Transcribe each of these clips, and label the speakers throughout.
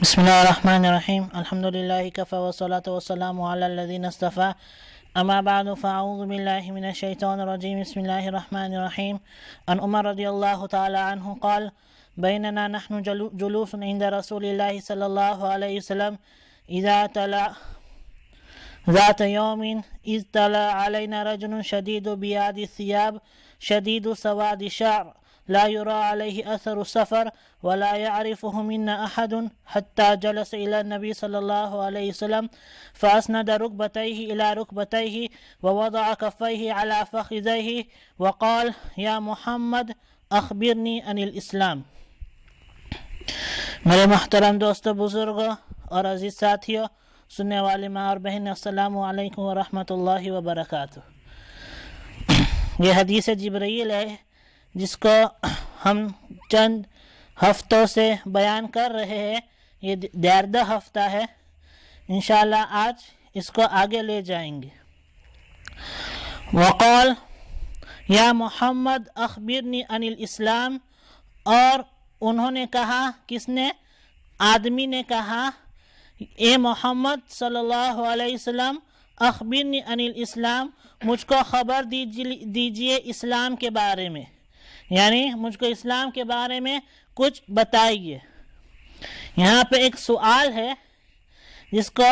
Speaker 1: بسم الله الرحمن الرحيم الحمد لله كفى والصلاة والسلام على الذين اصطفى أما بعد فأعوذ بالله من الشيطان الرجيم بسم الله الرحمن الرحيم عن عمر رضي الله تعالى عنه قال بيننا نحن جلوس عند رسول الله صلى الله عليه وسلم إذا تلا ذات يوم إذ تلا علينا رجل شديد بياض الثياب شديد سواد الشعر لا يرى عليه أثر السفر ولا يعرفه منا أحد حتى جلس إلى النبي صلى الله عليه وسلم فأسند ركبتيه إلى ركبتيه ووضع كفيه على فخذيه وقال يا محمد أخبرني عن الإسلام۔ میرے محترم دوستو، بزرگوں اور عزیز ساتھیوں، سننے والے ماں اور بہن، السلام علیکم ورحمۃ اللہ وبرکاتہ۔ یہ حدیث جبرائیل ہے جس کو ہم چند ہفتوں سے بیان کر رہے ہیں۔ یہ 11واں ہفتہ ہے، انشاءاللہ آج اس کو آگے لے جائیں گے۔ وقال یا محمد اخبرنی عن الاسلام، اور انہوں نے کہا، کس نے؟ آدمی نے کہا، اے محمد صلی اللہ علیہ وسلم، اخبرنی عن الاسلام، مجھ کو خبر دیجئے اسلام کے بارے میں، یعنی مجھ کو اسلام کے بارے میں کچھ بتائیے۔ یہاں پہ ایک سوال ہے جس کو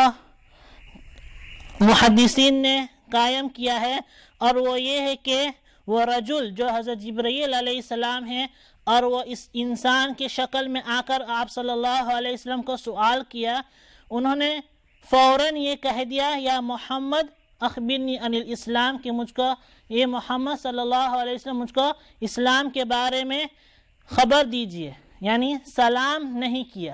Speaker 1: محدثین نے قائم کیا ہے، اور وہ یہ ہے کہ وہ رجل جو حضرت جبرائیل علیہ السلام ہیں اور وہ اس انسان کی شکل میں آ کر آپ صلی اللہ علیہ وسلم کو سوال کیا، انہوں نے فوراً یہ کہہ دیا یا محمد اخبرنی عن الاسلام، کہ مجھ کو یہ محمد صلی اللہ علیہ وسلم مجھ کو اسلام کے بارے میں خبر دیجئے، یعنی سلام نہیں کیا۔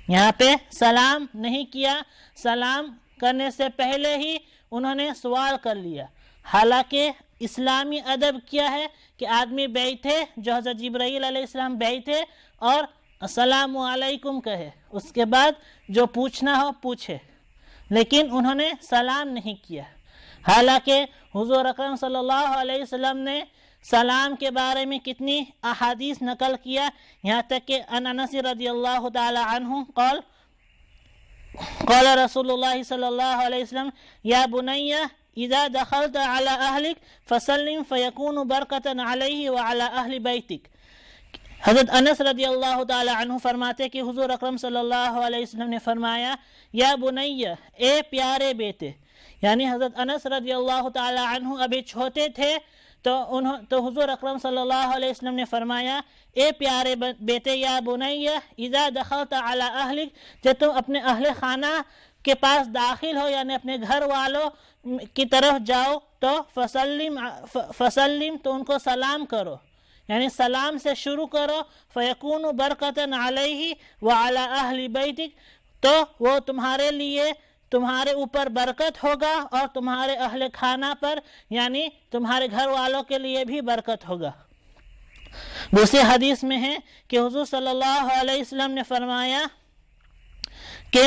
Speaker 1: یہاں پہ سلام نہیں کیا، سلام کرنے سے پہلے ہی انہوں نے سوال کر لیا۔ حالانکہ اسلامی ادب کیا ہے کہ آدمی بیٹھے، جو حضرت جبرائیل علیہ السلام بیٹھے اور السلام علیکم کہے، اس کے بعد جو پوچھنا ہو پوچھے، لیکن انہوں نے سلام نہیں کیا۔ حالانکہ حضور اکرم صلی اللہ علیہ وسلم نے سلام کے بارے میں کتنی احادیث نقل کیا، یہاں تک کہ انس رضی اللہ تعالی عنہ قال رسول اللہ صلی اللہ علیہ وسلم یا بنی اذا دخلت على اہلک فسلم فیکون برکتا علیہ وعلی اہل بیتک۔ حضرت انس رضی اللہ تعالی عنہ فرماتے کہ حضور اکرم صلی اللہ علیہ وسلم نے فرمایا یا بنی، اے پیارے بیٹے، یعنی حضرت انس رضی اللہ تعالی عنہ ابھی چھوٹے تھے تو حضور اکرم صلی اللہ علیہ وسلم نے فرمایا اے پیارے بیٹے، یا بنی اذا دخلت علی اہلک، جب تم اپنے اہل خانہ کے پاس داخل ہو، یعنی اپنے گھر والوں کی طرف جاؤ، تو فسلم تو ان کو سلام کرو، یعنی سلام سے شروع کرو، فیکون برکتا علیہ وعلی اہل بیتک، تو وہ تمہارے لیے، تمہارے اوپر برکت ہوگا اور تمہارے اہل خانہ پر، یعنی تمہارے گھر والوں کے لیے بھی برکت ہوگا۔ دوسری حدیث میں ہے کہ حضور صلی اللہ علیہ وسلم نے فرمایا کہ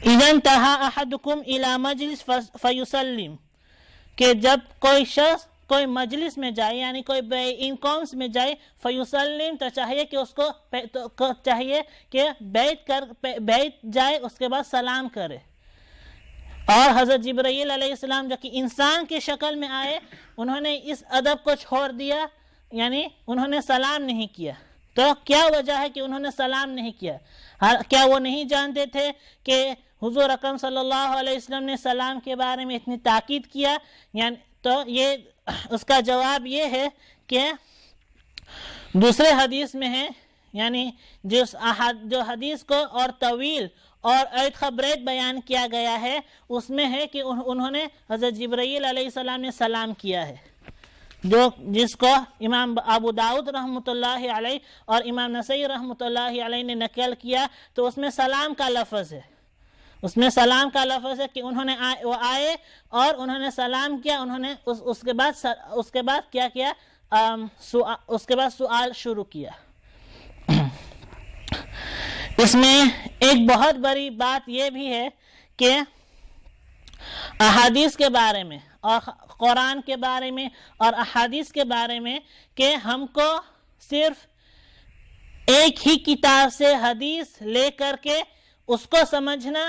Speaker 1: اذا انتہى احدکم الی مجلس فیسلم، کہ جب کوئی شخص کوئی مجلس میں جائے، یعنی کوئی انکونس میں جائے، فیسلم، تو چاہیے کہ اس کو چاہیے کہ بیٹھ جائے، اس کے بعد سلام کرے۔ اور حضرت جبرائیل علیہ السلام جو کہ انسان کی شکل میں آئے، انہوں نے اس ادب کو چھوڑ دیا، یعنی انہوں نے سلام نہیں کیا۔ تو کیا وجہ ہے کہ انہوں نے سلام نہیں کیا؟ کیا وہ نہیں جانتے تھے کہ حضور اکرم صلی اللہ علیہ وسلم نے سلام کے بارے میں اتنی تاکید کیا؟ یعنی تو یہ اس کا جواب یہ ہے کہ دوسرے حدیث میں ہے، یعنی جو حدیث کو اور طویل اور ایت خبریت بیان کیا گیا ہے، اس میں ہے کہ انہوں نے حضرت جبرائیل علیہ السلام نے سلام کیا ہے، جس کو امام ابو داؤد رحمۃ اللہ علیہ اور امام نسائی رحمۃ اللہ علیہ نے نقل کیا، تو اس میں سلام کا لفظ ہے، اس میں سلام کا لفظ ہے کہ انہوں نے وہ آئے اور انہوں نے سلام کیا، انہوں نے اس کے بعد کیا کیا؟ اس کے بعد سوال شروع کیا۔ اس میں ایک بہت بڑی بات یہ بھی ہے کہ احادیث کے بارے میں اور قرآن کے بارے میں اور احادیث کے بارے میں کہ ہم کو صرف ایک ہی کتاب سے حدیث لے کر کے اس کو سمجھنا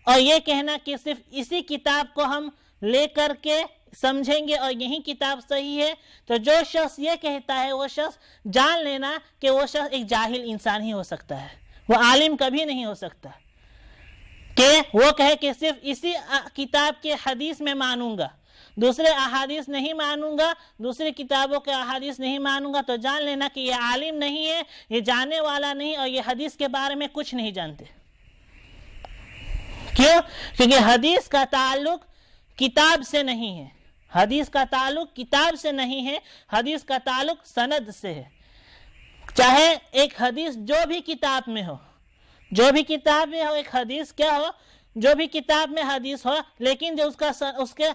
Speaker 1: اور یہ کہنا کہ صرف اسی کتاب کو ہم لے کر کے سمجھیں گے اور یہی کتاب صحیح ہے، تو جو شخص یہ کہتا ہے وہ شخص جان لینا کہ وہ شخص ایک جاہل انسان ہی ہو سکتا ہے، وہ عالم کبھی نہیں ہو سکتا، کہ وہ کہے کہ صرف اسی کتاب کے حدیث میں مانوں گا، دوسرے احادیث نہیں مانوں گا، دوسری کتابوں کے احادیث نہیں مانوں گا، تو جان لینا کہ یہ عالم نہیں ہے، یہ جاننے والا نہیں، اور یہ حدیث کے بارے میں کچھ نہیں جانتے۔ کیوں؟ کیونکہ حدیث کا تعلق کتاب سے نہیں ہے، حدیث کا تعلق کتاب سے نہیں ہے، حدیث کا تعلق سند سے ہے۔ چاہے ایک حدیث جو بھی کتاب میں ہو، جو بھی کتاب میں ہو ایک حدیث کیا ہو، جو بھی کتاب میں حدیث ہو، لیکن جو اس کے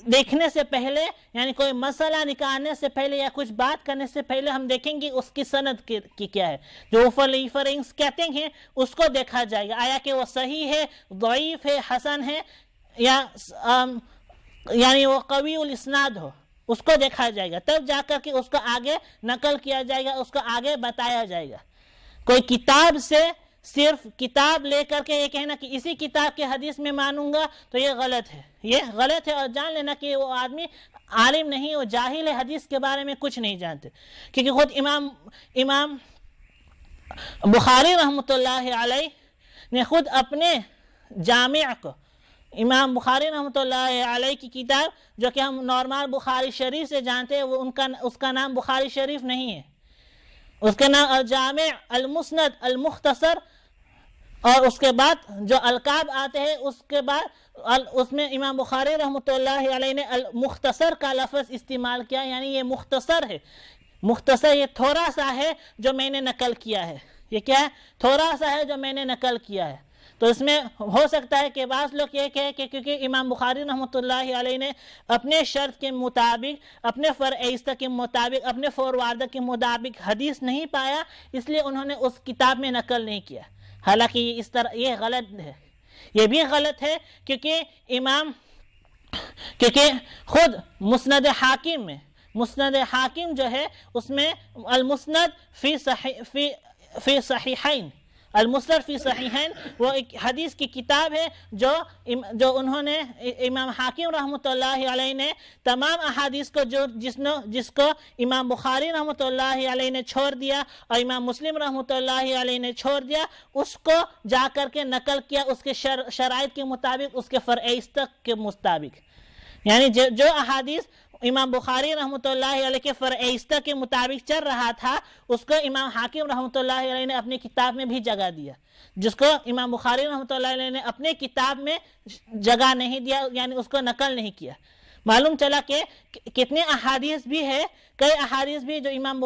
Speaker 1: دیکھنے سے پہلے، یعنی کوئی مسئلہ نکالنے سے پہلے یا کچھ بات کرنے سے پہلے ہم دیکھیں گے اس کی سند کی کیا ہے، جو ریفرنس کہتے ہیں اس کو دیکھا جائے گا، آیا کہ وہ صحیح ہے، ضعیف ہے، حسن ہے، یا یعنی وہ قوی الاسناد ہو، اس کو دیکھا جائے گا، تب جا کر کے اس کو آگے نقل کیا جائے گا، اس کو آگے بتایا جائے گا۔ کوئی کتاب سے صرف کتاب لے کر کے یہ کہنا کہ اسی کتاب کے حدیث میں مانوں گا، تو یہ غلط ہے، یہ غلط ہے، اور جان لینا کہ وہ آدمی عالم نہیں، وہ جاہل ہے، حدیث کے بارے میں کچھ نہیں جانتے۔ کیونکہ خود امام بخاری رحمۃ اللہ علیہ نے خود اپنے جامع کو، امام بخاری رحمۃ اللہ علیہ کی کتاب جو کہ ہم نارمل بخاری شریف سے جانتے ہیں، وہ اس کا نام بخاری شریف نہیں ہے، اس کا نام الجامع، المسند، المختصر، اور اس کے بعد جو القاب آتے ہیں اس کے بعد اس میں امام بخاری رحمۃ اللہ علیہ نے المختصر کا لفظ استعمال کیا، یعنی یہ مختصر ہے، مختصر یہ تھوڑا سا ہے جو میں نے نقل کیا ہے، یہ کیا ہے؟ تھوڑا سا ہے جو میں نے نقل کیا ہے۔ تو اس میں ہو سکتا ہے کہ بعض لوگ یہ کہے کہ کیونکہ امام بخاری رحمۃ اللہ علیہ نے اپنے شرط کے مطابق، اپنے فرعیستہ کے مطابق، اپنے فورواردہ کے مطابق حدیث نہیں پایا، اس لیے انہوں نے اس کتاب میں نقل نہیں کیا، حالانکہ یہ غلط ہے، یہ بھی غلط ہے، کیونکہ خود مسند حاکم جو ہے اس میں المسند فی صحیحین، المسند فی صحیحین وہ ایک حدیث کی کتاب ہے جو انہوں نے امام حاکم رحمۃ اللہ علیہ نے تمام احادیث کو جس کو امام بخاری رحمۃ اللہ علیہ نے چھوڑ دیا اور امام مسلم رحمۃ اللہ علیہ نے چھوڑ دیا، اس کو جا کر کے نقل کیا اس کے شرائط کے مطابق، اس کے فرعیستہ کے مطابق، یعنی جو احادیث امام بخاری رحمۃ اللہ علیہ کے فرعیستہ کے مطابق چل رہا تھا، اس کو امام حاکم رحمۃ اللہ علیہ نے اپنی کتاب میں بھی جگہ دیا، جس کو امام بخاری رحمۃ اللہ علیہ نے اپنے کتاب میں جگہ نہیں دیا، یعنی اس کو نقل نہیں کیا۔ معلوم چلا کہ کتنے احادیث بھی ہے، کئی احادیث بھی جو امام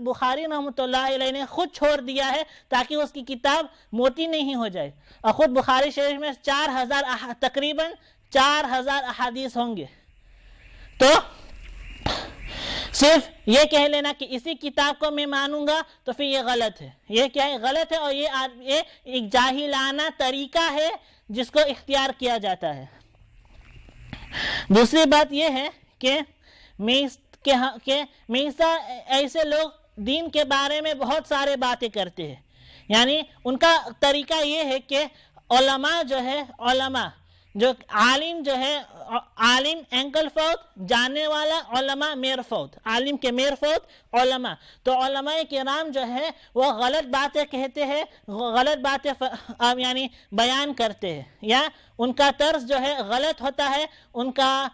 Speaker 1: بخاری رحمۃ اللہ علیہ نے خود چھوڑ دیا ہے تاکہ اس کی کتاب موٹی نہیں ہو جائے، اور خود بخاری شریف میں تقریباً 4000 احادیث ہوں گے۔ تو صرف یہ کہہ لینا کہ اسی کتاب کو میں مانوں گا تو پھر یہ غلط ہے، یہ کیا ہے؟ غلط ہے، اور یہ ایک جاہلانہ طریقہ ہے جس کو اختیار کیا جاتا ہے۔ دوسری بات یہ ہے کہ میسا ایسے لوگ دین کے بارے میں بہت سارے باتیں کرتے ہیں، یعنی ان کا طریقہ یہ ہے کہ علماء جو ہے، جو عالم جو ہے، عالم اینکل فوت، جاننے والا علماء میر فوت، عالم کے میر فوت علماء، تو علماء کرام جو ہے وہ غلط باتیں کہتے ہیں، غلط باتیں یعنی بیان کرتے ہیں، یا ان کا طرز جو ہے غلط ہوتا ہے، ان کا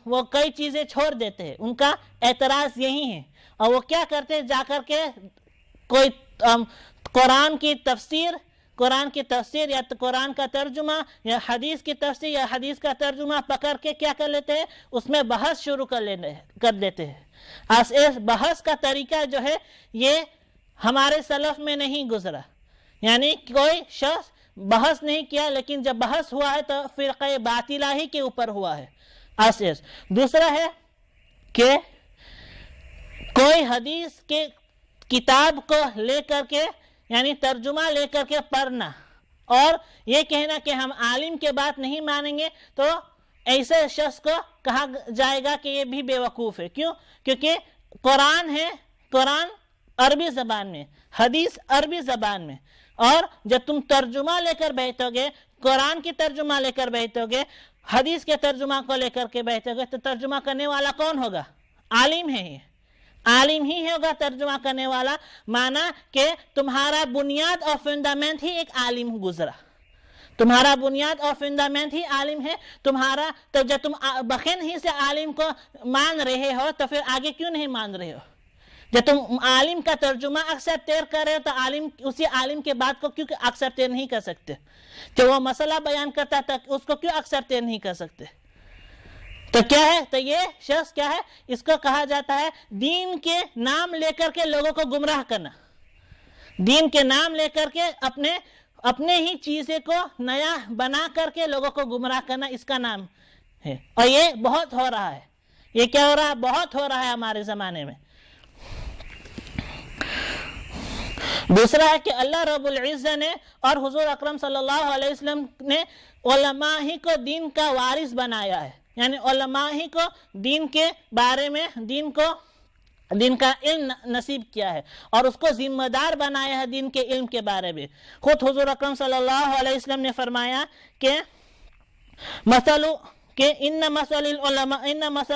Speaker 1: وہ کئی چیزیں چھوڑ دیتے ہیں، ان کا اعتراض یہی ہے، اور وہ کیا کرتے ہیں؟ جا کر کے کوئی قرآن کی تفسیر یا قرآن کا ترجمہ یا حدیث کی تفسیر یا حدیث کا ترجمہ پکڑ کے کیا کر لیتے ہیں؟ اس میں بحث شروع کر دیتے ہیں۔ اس بحث کا طریقہ جو ہے یہ ہمارے سلف میں نہیں گزرا، یعنی کوئی شخص بحث نہیں کیا، لیکن جب بحث ہوا ہے تو فرقہ باطلہ ہی کے اوپر ہوا ہے۔ دوسرا ہے کہ کوئی حدیث کے کتاب کو لے کر کے، یعنی ترجمہ لے کر کے پڑھنا اور یہ کہنا کہ ہم عالم کے بات نہیں مانیں گے، تو ایسے شخص کو کہا جائے گا کہ یہ بھی بے وقوف ہے۔ کیوں؟ کیونکہ قرآن ہے، قرآن عربی زبان میں، حدیث عربی زبان میں، اور جب تم ترجمہ لے کر بیٹھو گے، قرآن کی ترجمہ لے کر بیٹھو گے، حدیث کے ترجمہ کو لے کر کے بیٹھو گے، تو ترجمہ کرنے والا کون ہوگا؟ عالم ہے، یہ عالم ہی ہوگا ترجمہ کرنے والا، مانا کہ تمہارا بنیاد اور فنڈامنٹ ہی ایک عالم گزرا، تمہارا بنیاد اور فنڈامنٹ ہی عالم ہے تمہارا. تو جب تم بخن ہی سے عالم کو مان رہے ہو تو پھر آگے کیوں نہیں مان رہے ہو؟ جب تم عالم کا ترجمہ ایکسیپٹ کر رہے ہو تو اسی عالم کے بات کو کیوں ایکسیپٹ نہیں کر سکتے؟ جو وہ مسئلہ بیان کرتا تھا اس کو کیوں ایکسیپٹ نہیں کر سکتے؟ تو کیا ہے؟ تو یہ شخص کیا ہے؟ اس کو کہا جاتا ہے دین کے نام لے کر کے لوگوں کو گمراہ کرنا، دین کے نام لے کر کے اپنے ہی چیزیں کو نیا بنا کر کے لوگوں کو گمراہ کرنا، اس کا نام ہے. اور یہ بہت ہو رہا ہے. یہ کیا ہو رہا ہے؟ بہت ہو رہا ہے ہمارے زمانے میں. دوسرا ہے کہ اللہ رب العزت نے اور حضور اکرم صلی اللہ علیہ وسلم نے علماء ہی کو دین کا وارث بنایا ہے، یعنی علماء ہی کو دین کے بارے میں دین کا علم نصیب کیا ہے اور اس کو ذمہ دار بنایا ہے دین کے علم کے بارے میں. خود حضور اکرم صلی اللہ علیہ وسلم نے فرمایا کہ ان مثل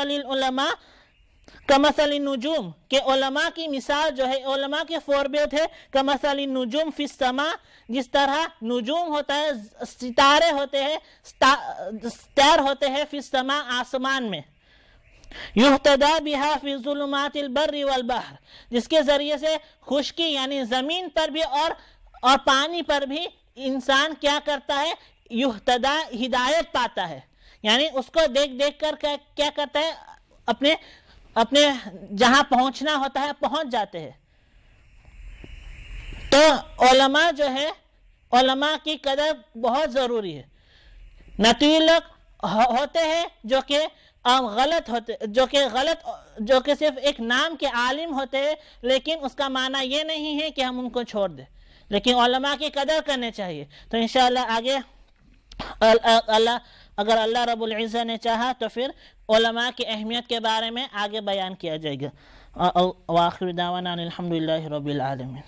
Speaker 1: العلماء کمثل النجوم، کہ علماء کی مثال جو ہے، علماء کے فوربیت ہے کمثل النجوم فی السماء، جس طرح نجوم ہوتا ہے، ستارے ہوتے ہیں، اسٹار ہوتے ہیں، فی السماء آسمان میں، یہتدی بہا فی ظلمات البر والبحر، جس کے ذریعے سے خشکی یعنی زمین پر بھی اور پانی پر بھی انسان کیا کرتا ہے؟ یہتدی، ہدایت پاتا ہے، یعنی اس کو دیکھ کر کیا کرتا ہے؟ اپنے جہاں پہنچنا ہوتا ہے پہنچ جاتے ہیں. تو علماء جو ہے، علماء کی قدر بہت ضروری ہے. نتیجے لوگ ہوتے ہیں جو کہ غلط ہوتے، جو کہ صرف ایک نام کے عالم ہوتے ہیں، لیکن اس کا معنی یہ نہیں ہے کہ ہم ان کو چھوڑ دیں، لیکن علماء کی قدر کرنے چاہیے. تو انشاءاللہ آگے اگر اللہ رب العزت نے چاہا تو پھر علماء کی اہمیت کے بارے میں آگے بیان کیا جائے گا. وآخر دعوانا الحمدللہ رب العالمین.